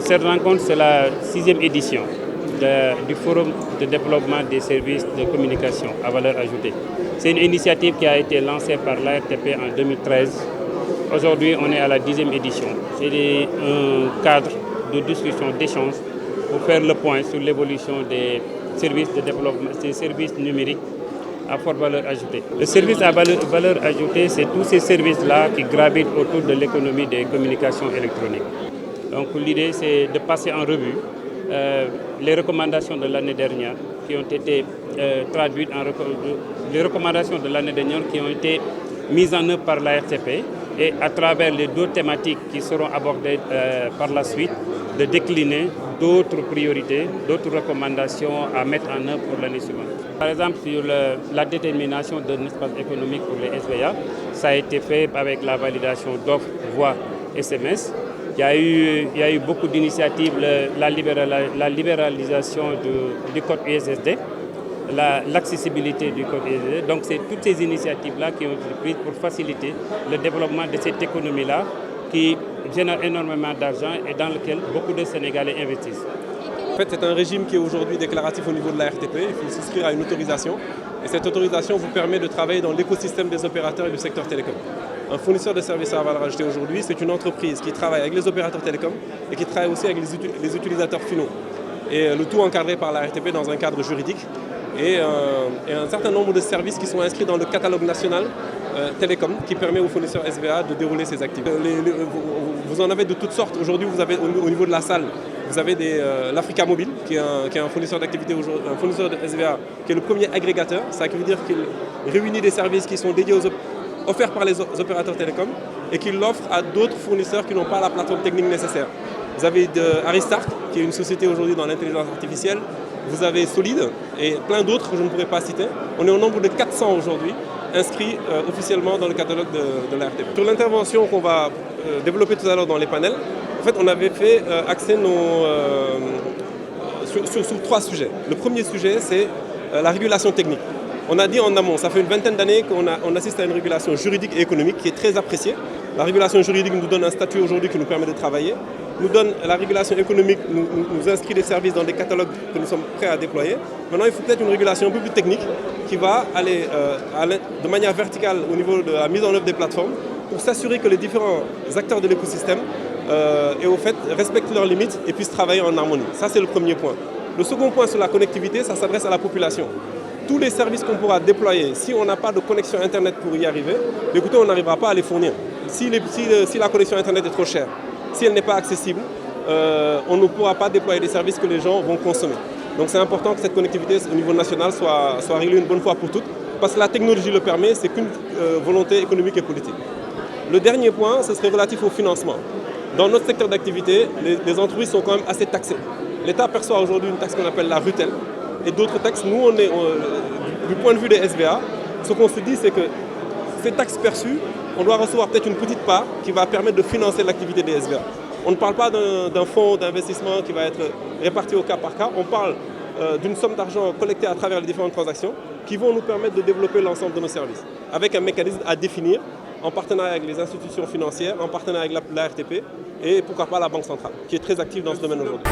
Cette rencontre, c'est la 6e édition du Forum de développement des services de communication à valeur ajoutée. C'est une initiative qui a été lancée par l'ARTP en 2013. Aujourd'hui, on est à la 10e édition. C'est un cadre de discussion, d'échange pour faire le point sur l'évolution des services de développement, des services numériques à forte valeur ajoutée. Le service à valeur ajoutée, c'est tous ces services-là qui gravitent autour de l'économie des communications électroniques. Donc l'idée, c'est de passer en revue les recommandations de l'année dernière qui ont été traduites les recommandations de l'année dernière qui ont été mises en œuvre par l'ARTP et à travers les 2 thématiques qui seront abordées par la suite, de décliner d'autres priorités, d'autres recommandations à mettre en œuvre pour l'année suivante. Par exemple, sur la détermination d'un espace économique pour les SVA, ça a été fait avec la validation d'offres voix SMS. Il y a eu beaucoup d'initiatives, la libéralisation du code USSD, l'accessibilité du code USSD. Donc c'est toutes ces initiatives-là qui ont été prises pour faciliter le développement de cette économie-là qui génère énormément d'argent et dans lequel beaucoup de Sénégalais investissent. En fait, c'est un régime qui est aujourd'hui déclaratif au niveau de la RTP. Il faut souscrire à une autorisation. Et cette autorisation vous permet de travailler dans l'écosystème des opérateurs et du secteur télécom. Un fournisseur de services à valeur ajoutée aujourd'hui, c'est une entreprise qui travaille avec les opérateurs télécoms et qui travaille aussi avec les utilisateurs finaux. Et le tout encadré par la RTP dans un cadre juridique. Et un certain nombre de services qui sont inscrits dans le catalogue national télécom qui permet aux fournisseurs SVA de dérouler ses activités. Vous en avez de toutes sortes. Aujourd'hui, vous avez au niveau de la salle, vous avez l'Africa Mobile qui est un fournisseur d'activité aujourd'hui, un fournisseur de SVA qui est le premier agrégateur. Ça veut dire qu'il réunit des services qui sont dédiés offerts par les opérateurs télécoms et qui l'offre à d'autres fournisseurs qui n'ont pas la plateforme technique nécessaire. Vous avez Aristark, qui est une société aujourd'hui dans l'intelligence artificielle. Vous avez Solid et plein d'autres que je ne pourrais pas citer. On est au nombre de 400 aujourd'hui inscrits officiellement dans le catalogue de la RTP. Sur l'intervention qu'on va développer tout à l'heure dans les panels, en fait, on avait fait axer sur 3 sujets. Le premier sujet, c'est la régulation technique. On a dit en amont, ça fait une vingtaine d'années qu'on assiste à une régulation juridique et économique qui est très appréciée. La régulation juridique nous donne un statut aujourd'hui qui nous permet de travailler. Nous donne la régulation économique, nous inscrit des services dans des catalogues que nous sommes prêts à déployer. Maintenant, il faut peut-être une régulation un peu plus technique qui va aller de manière verticale au niveau de la mise en œuvre des plateformes pour s'assurer que les différents acteurs de l'écosystème respectent leurs limites et puissent travailler en harmonie. Ça, c'est le premier point. Le second point sur la connectivité, ça s'adresse à la population. Tous les services qu'on pourra déployer, si on n'a pas de connexion Internet pour y arriver, écoutez, on n'arrivera pas à les fournir. Si la connexion Internet est trop chère, si elle n'est pas accessible, on ne pourra pas déployer des services que les gens vont consommer. Donc c'est important que cette connectivité au niveau national soit réglée une bonne fois pour toutes, parce que la technologie le permet, c'est qu'une volonté économique et politique. Le dernier point, ce serait relatif au financement. Dans notre secteur d'activité, les entreprises sont quand même assez taxées. L'État perçoit aujourd'hui une taxe qu'on appelle la RUTEL, et d'autres taxes. Nous, du point de vue des SVA, ce qu'on se dit, c'est que ces taxes perçues, on doit recevoir peut-être une petite part qui va permettre de financer l'activité des SVA. On ne parle pas d'un fonds d'investissement qui va être réparti au cas par cas, on parle d'une somme d'argent collectée à travers les différentes transactions qui vont nous permettre de développer l'ensemble de nos services, avec un mécanisme à définir en partenariat avec les institutions financières, en partenariat avec la RTP et pourquoi pas la Banque centrale, qui est très active dans ce domaine aujourd'hui.